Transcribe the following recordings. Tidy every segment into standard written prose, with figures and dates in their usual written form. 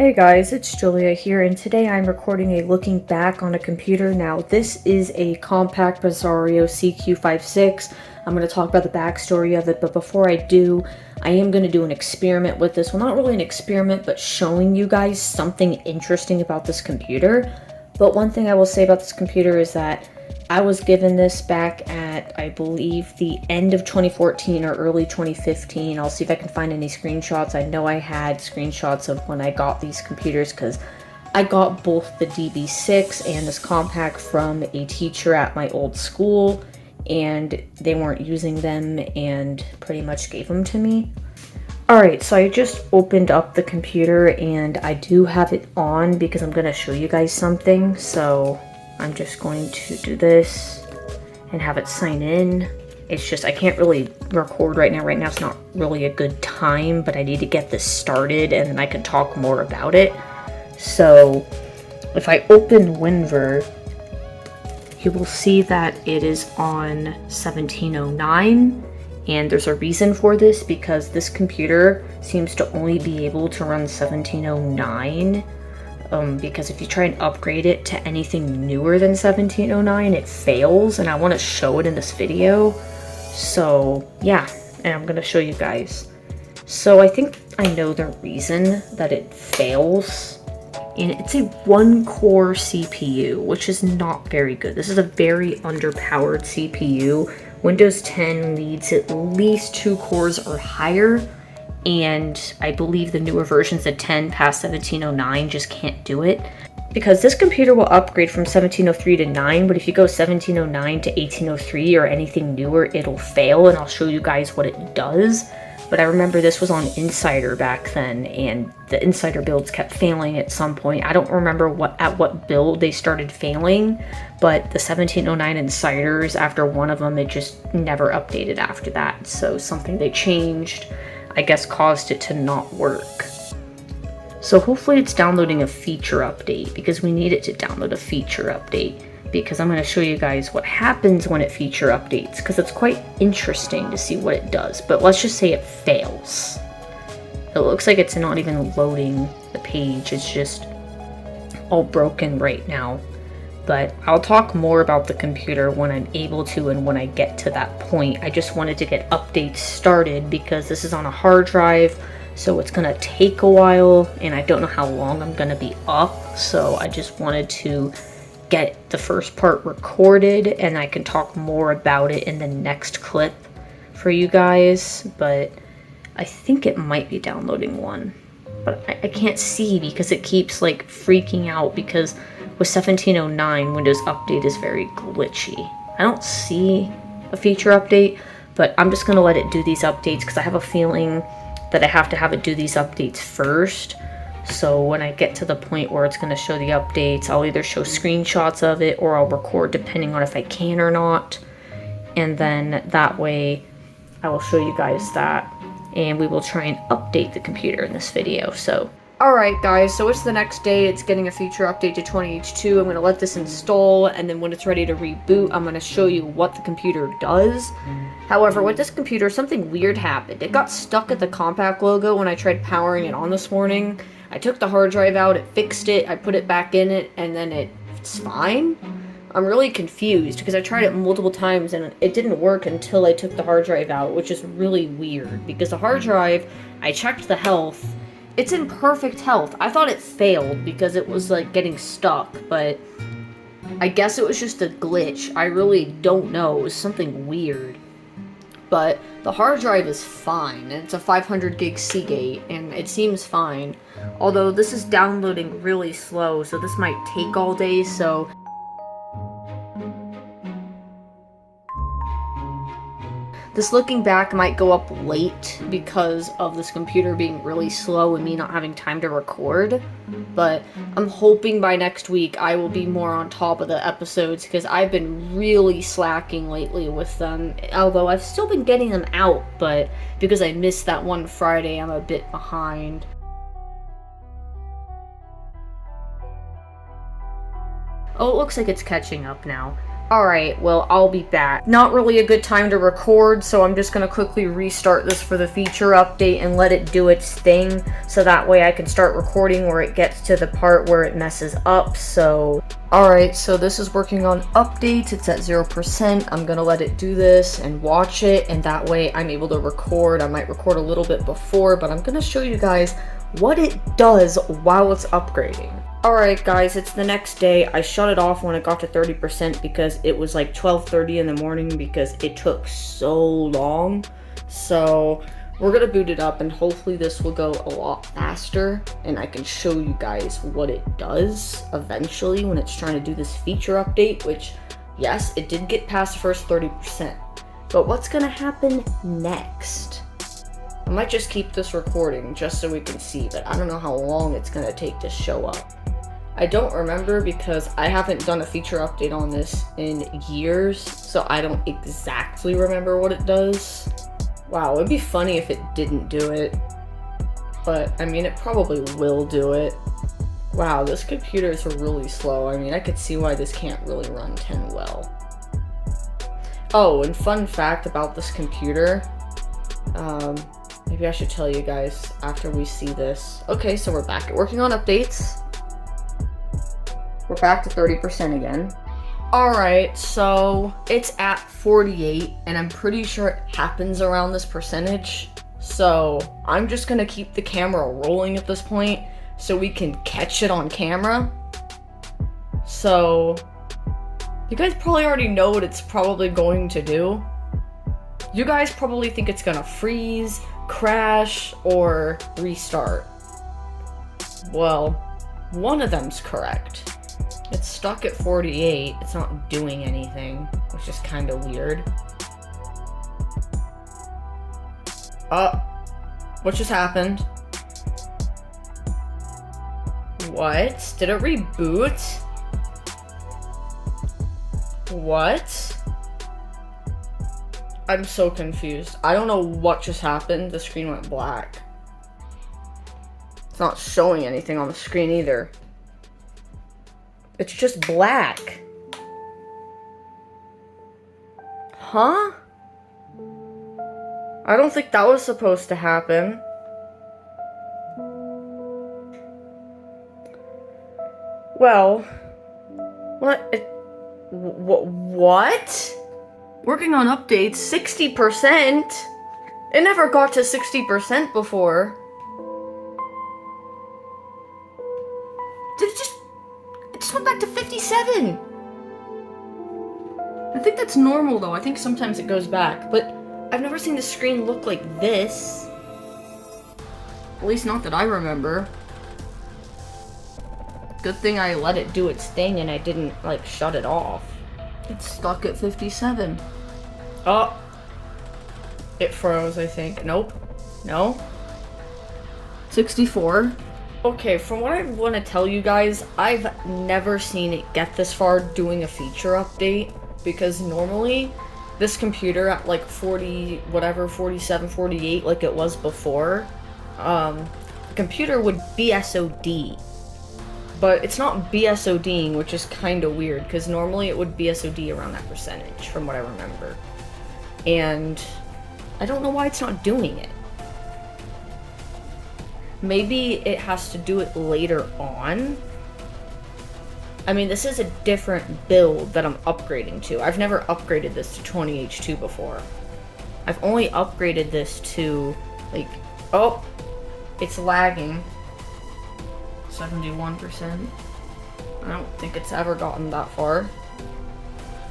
Hey guys, it's Julia here, and today I'm recording a looking back on a computer. Now, this is a Compaq Presario CQ56. I'm going to talk about the backstory of it, but before I do, I am going to do an experiment with this. Well, not really an experiment, but showing you guys something interesting about this computer. But one thing I will say about this computer is that I was given this back at, I believe, the end of 2014 or early 2015. I'll see if I can find any screenshots. I know I had screenshots of when I got these computers because I got both the DV6 and this Compaq from a teacher at my old school, and they weren't using them and pretty much gave them to me. Alright, so I just opened up the computer and I do have it on because I'm going to show you guys something. So I'm just going to do this and have it sign in. It's just, I can't really record right now. Right now it's not really a good time, but I need to get this started and then I can talk more about it. So if I open WinVer, you will see that it is on 1709. And there's a reason for this because this computer seems to only be able to run 1709. Because if you try and upgrade it to anything newer than 1709, it fails, and I want to show it in this video. So yeah, and I'm going to show you guys. So I think I know the reason that it fails, and it's a one-core CPU, which is not very good. This is a very underpowered CPU. Windows 10 needs at least 2 cores or higher, and I believe the newer versions of 10 past 1709 just can't do it. Because this computer will upgrade from 1703 to 9, but if you go 1709 to 1803 or anything newer, it'll fail, and I'll show you guys what it does. But I remember this was on Insider back then, and the Insider builds kept failing at some point. I don't remember at what build they started failing, but the 1709 Insiders, after one of them, it just never updated after that. So something they changed, I guess, caused it to not work. So hopefully it's downloading a feature update, because we need it to download a feature update. Because I'm going to show you guys what happens when it feature updates, because it's quite interesting to see what it does. But let's just say it fails. It looks like it's not even loading the page, it's just all broken right now. But I'll talk more about the computer when I'm able to and when I get to that point. I just wanted to get updates started because this is on a hard drive, so it's going to take a while, and I don't know how long I'm going to be up, so I just wanted to get the first part recorded, and I can talk more about it in the next clip for you guys. But I think it might be downloading one, but I can't see because it keeps like freaking out, because with 1709 Windows Update is very glitchy. I don't see a feature update, but I'm just gonna let it do these updates because I have a feeling that I have to have it do these updates first. So when I get to the point where it's going to show the updates, I'll either show screenshots of it or I'll record depending on if I can or not. And then that way I will show you guys that, and we will try and update the computer in this video. So alright guys, so it's the next day. It's getting a feature update to 20H2. I'm going to let this install, and then when it's ready to reboot, I'm going to show you what the computer does. However, with this computer, something weird happened. It got stuck at the Compaq logo when I tried powering it on this morning. I took the hard drive out, it fixed it, I put it back in it, and then it's fine. I'm really confused because I tried it multiple times and it didn't work until I took the hard drive out, which is really weird because the hard drive, I checked the health, it's in perfect health. I thought it failed because it was like getting stuck, but I guess it was just a glitch. I really don't know, it was something weird. But the hard drive is fine, and it's a 500 gig Seagate, and it seems fine. Although this is downloading really slow, so this might take all day, so this looking back might go up late because of this computer being really slow and me not having time to record. But I'm hoping by next week I will be more on top of the episodes because I've been really slacking lately with them. Although I've still been getting them out, but because I missed that one Friday, I'm a bit behind. Oh, it looks like it's catching up now. Alright, well, I'll be back. Not really a good time to record, so I'm just gonna quickly restart this for the feature update and let it do its thing, so that way I can start recording where it gets to the part where it messes up, so... Alright, so this is working on updates, it's at 0%, I'm gonna let it do this and watch it, and that way I'm able to record. I might record a little bit before, but I'm gonna show you guys what it does while it's upgrading. Alright guys, it's the next day. I shut it off when it got to 30% because it was like 12:30 in the morning because it took so long. So we're gonna boot it up and hopefully this will go a lot faster and I can show you guys what it does eventually when it's trying to do this feature update, which yes, it did get past the first 30%. But what's gonna happen next? I might just keep this recording just so we can see, but I don't know how long it's gonna take to show up. I don't remember because I haven't done a feature update on this in years, so I don't exactly remember what it does. Wow, it'd be funny if it didn't do it, but I mean, it probably will do it. Wow, this computer is really slow. I mean, I could see why this can't really run 10 well. Oh, and fun fact about this computer, maybe I should tell you guys after we see this. Okay, so we're back at working on updates. We're back to 30% again. Alright, so it's at 48, and I'm pretty sure it happens around this percentage. So I'm just gonna keep the camera rolling at this point so we can catch it on camera. So you guys probably already know what it's probably going to do. You guys probably think it's gonna freeze, crash, or restart. Well, one of them's correct. It's stuck at 48, it's not doing anything, which is kind of weird. What just happened? What? Did it reboot? What? I'm so confused. I don't know what just happened. The screen went black. It's not showing anything on the screen either. It's just black. Huh? I don't think that was supposed to happen. Well, what? Working on updates, 60%? It never got to 60% before. Did it just went back to 57. I think that's normal though. I think sometimes it goes back, but I've never seen the screen look like this. At least not that I remember. Good thing I let it do its thing and I didn't like shut it off. It's stuck at 57. Oh. It froze, I think. Nope. No. 64. Okay, from what I want to tell you guys, I've never seen it get this far doing a feature update, because normally this computer at like 40, whatever, 47, 48, like it was before, the computer would BSOD, but it's not BSODing, which is kind of weird, because normally it would BSOD around that percentage, from what I remember, and I don't know why it's not doing it. Maybe it has to do it later on. I mean, this is a different build that I'm upgrading to. I've never upgraded this to 20H2 before. I've only upgraded this to, like, oh, it's lagging. 71%. I don't think it's ever gotten that far.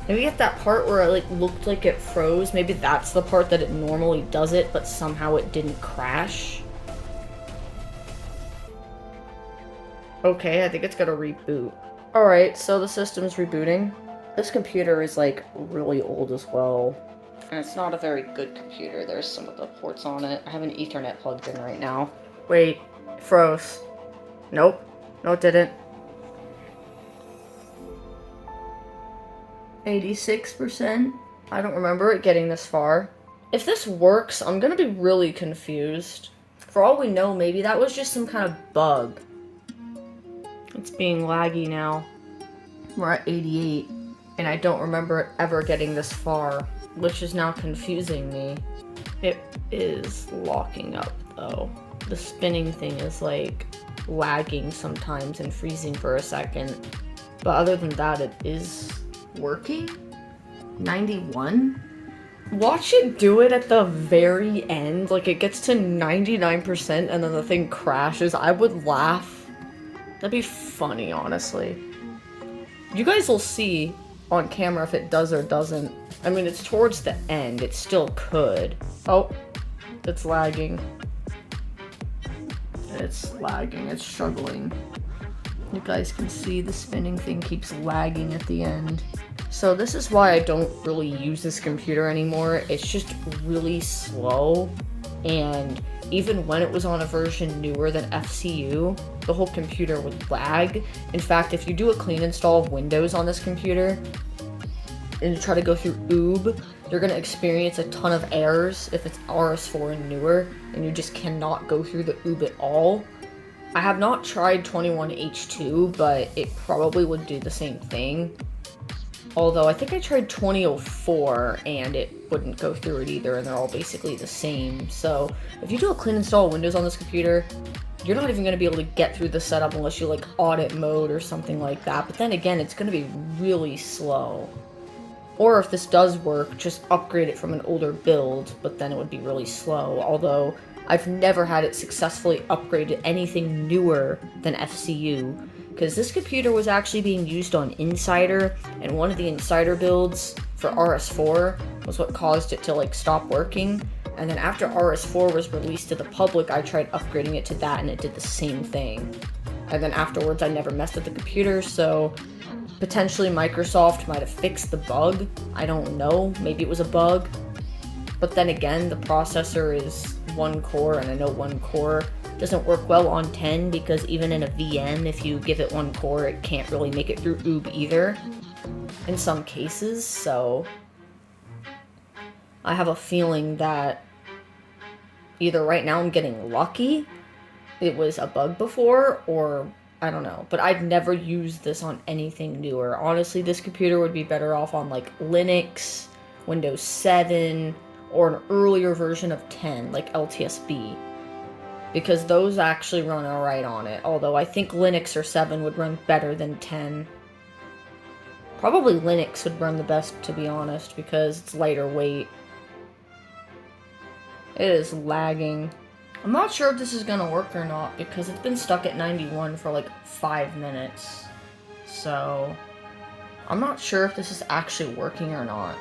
Maybe at that part where it, like, looked like it froze, maybe that's the part that it normally does it, but somehow it didn't crash. Okay, I think it's gonna reboot. Alright, so the system's rebooting. This computer is like really old as well. And it's not a very good computer. There's some of the ports on it. I have an Ethernet plugged in right now. Wait, it froze. Nope. No, it didn't. 86%? I don't remember it getting this far. If this works, I'm gonna be really confused. For all we know, maybe that was just some kind of bug. It's being laggy now. We're at 88. and I don't remember it ever getting this far, which is now confusing me. It is locking up though. The spinning thing is like lagging sometimes and freezing for a second. But other than that, it is working. 91? Watch it do it at the very end. Like, it gets to 99% and then the thing crashes. I would laugh. That'd be funny, honestly. You guys will see on camera if it does or doesn't. I mean, it's towards the end. It still could. Oh, it's lagging. It's lagging. It's struggling. You guys can see the spinning thing keeps lagging at the end. So this is why I don't really use this computer anymore. It's just really slow, and even when it was on a version newer than FCU, the whole computer would lag. In fact, if you do a clean install of Windows on this computer and you try to go through OOB, you're going to experience a ton of errors if it's RS4 and newer, and you just cannot go through the OOB at all. I have not tried 21H2, but it probably would do the same thing. Although I think I tried 2004 and it wouldn't go through it either, and they're all basically the same. So if you do a clean install of Windows on this computer, you're not even going to be able to get through the setup unless you like audit mode or something like that. But then again, it's going to be really slow. Or if this does work, just upgrade it from an older build, but then it would be really slow. Although I've never had it successfully upgraded anything newer than FCU, because this computer was actually being used on Insider, and one of the Insider builds for RS4 was what caused it to like stop working. And then after RS4 was released to the public, I tried upgrading it to that and it did the same thing. And then afterwards I never messed with the computer, so potentially Microsoft might have fixed the bug. I don't know, maybe it was a bug. But then again, the processor is 1 core, and I know 1 core doesn't work well on 10 because even in a VM, if you give it 1 core, it can't really make it through OOB either in some cases. So I have a feeling that either right now I'm getting lucky, it was a bug before, or I don't know. But I'd never use this on anything newer. Honestly, this computer would be better off on like Linux, Windows 7, or an earlier version of 10, like LTSB. Because those actually run alright on it. Although I think Linux or 7 would run better than 10. Probably Linux would run the best, to be honest, because it's lighter weight. It is lagging. I'm not sure if this is gonna work or not, because it's been stuck at 91 for like 5 minutes. So I'm not sure if this is actually working or not.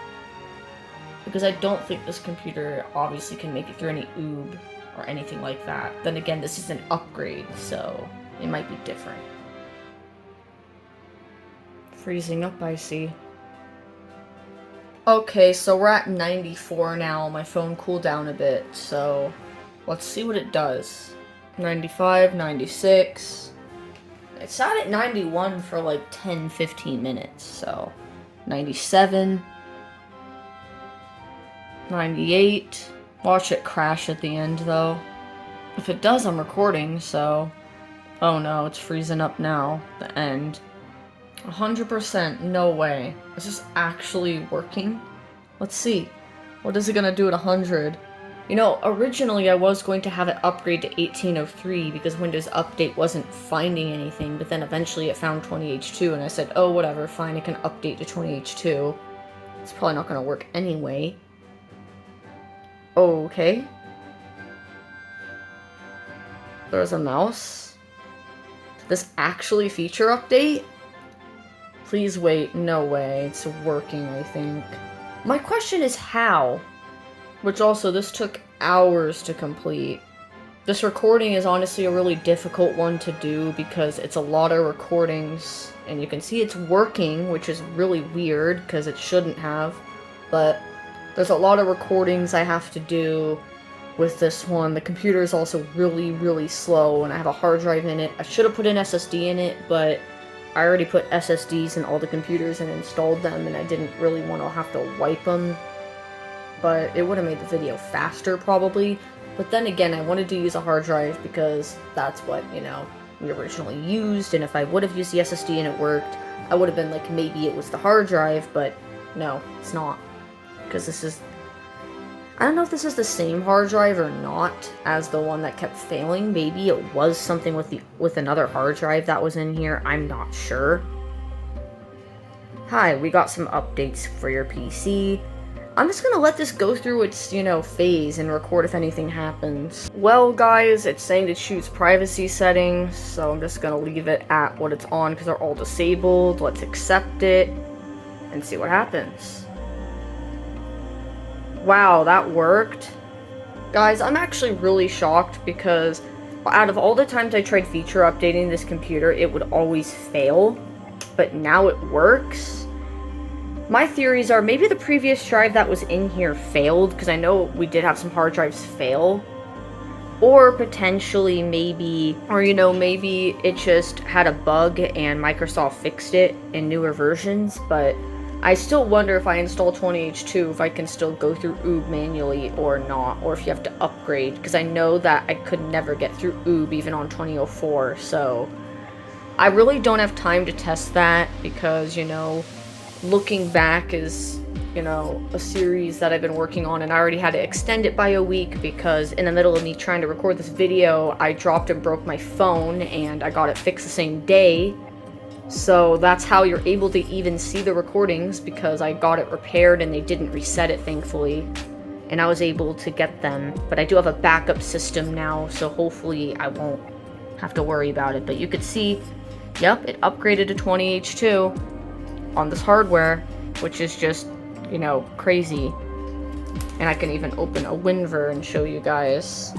Because I don't think this computer obviously can make it through any OOB or anything like that. Then again, this is an upgrade, so it might be different. Freezing up, I see. Okay, so we're at 94 now. My phone cooled down a bit, so let's see what it does. 95, 96. It sat at 91 for like 10-15 minutes, so 97. 98. Watch it crash at the end, though. If it does, I'm recording, so... Oh no, it's freezing up now. The end. 100%, no way. Is this actually working? Let's see. What is it gonna do at 100? You know, originally I was going to have it upgrade to 1803 because Windows Update wasn't finding anything, but then eventually it found 20H2, and I said, oh, whatever, fine, it can update to 20H2. It's probably not gonna work anyway. Okay. There's a mouse. Did this actually feature update? Please wait, no way. It's working, I think. My question is how? Which also, this took hours to complete. This recording is honestly a really difficult one to do because it's a lot of recordings, and you can see it's working, which is really weird because it shouldn't have, but there's a lot of recordings I have to do with this one. The computer is also really, really slow, and I have a hard drive in it. I should have put an SSD in it, but I already put SSDs in all the computers and installed them, and I didn't really want to have to wipe them. But it would have made the video faster, probably. But then again, I wanted to use a hard drive because that's what, you know, we originally used, and if I would have used the SSD and it worked, I would have been like, maybe it was the hard drive, but no, it's not. Because this is... I don't know if this is the same hard drive or not as the one that kept failing. Maybe it was something with another hard drive that was in here. I'm not sure. Hi, we got some updates for your PC. I'm just gonna let this go through its, phase and record if anything happens. Well, guys, it's saying to choose privacy settings, so I'm just gonna leave it at what it's on because they're all disabled. Let's accept it and see what happens. Wow, that worked. Guys, I'm actually really shocked because out of all the times I tried feature updating this computer, it would always fail, but now it works. My theories are maybe the previous drive that was in here failed, because I know we did have some hard drives fail. Or potentially maybe it just had a bug and Microsoft fixed it in newer versions, but I still wonder if I install 20H2 if I can still go through OOB manually or not, or if you have to upgrade, because I know that I could never get through OOB even on 2004, so I really don't have time to test that because, looking back is, a series that I've been working on, and I already had to extend it by a week because in the middle of me trying to record this video, I dropped and broke my phone, and I got it fixed the same day. So that's how you're able to even see the recordings, because I got it repaired and they didn't reset it, thankfully, and I was able to get them. But I do have a backup system now, so hopefully I won't have to worry about it. But you could see, yep, it upgraded to 20H2 on this hardware, which is just, crazy. And I can even open a WinVer and show you guys.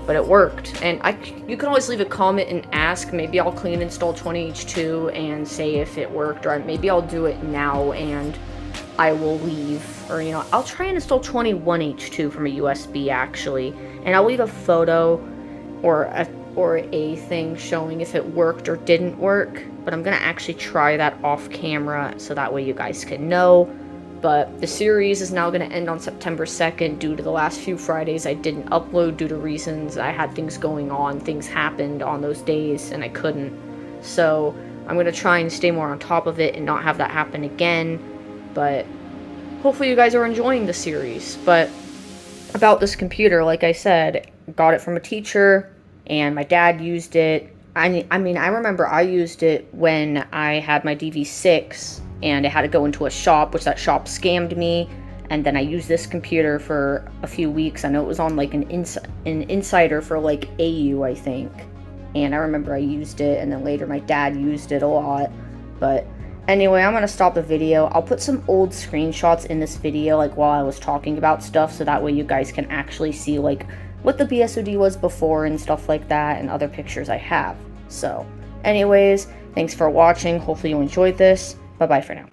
But it worked, and you can always leave a comment and ask. Maybe I'll clean install 20H2 and say if it worked, or maybe I'll do it now and I will leave, or I'll try and install 21H2 from a USB actually, and I'll leave a photo or a thing showing if it worked or didn't work, but I'm gonna actually try that off camera so that way you guys can know. But the series is now going to end on September 2nd due to the last few Fridays I didn't upload due to reasons. I had things going on, things happened on those days, and I couldn't. So I'm going to try and stay more on top of it and not have that happen again. But hopefully you guys are enjoying the series. But about this computer, like I said, got it from a teacher, and my dad used it. I mean, I remember I used it when I had my DV6, and I had to go into a shop, which that shop scammed me, and then I used this computer for a few weeks. I know it was on like an Insider for like AU, I think, and I remember I used it, and then later my dad used it a lot. But anyway, I'm gonna stop the video. I'll put some old screenshots in this video, like while I was talking about stuff, so that way you guys can actually see like what the BSOD was before and stuff like that, and other pictures I have. So anyways, thanks for watching. Hopefully you enjoyed this. Bye-bye for now.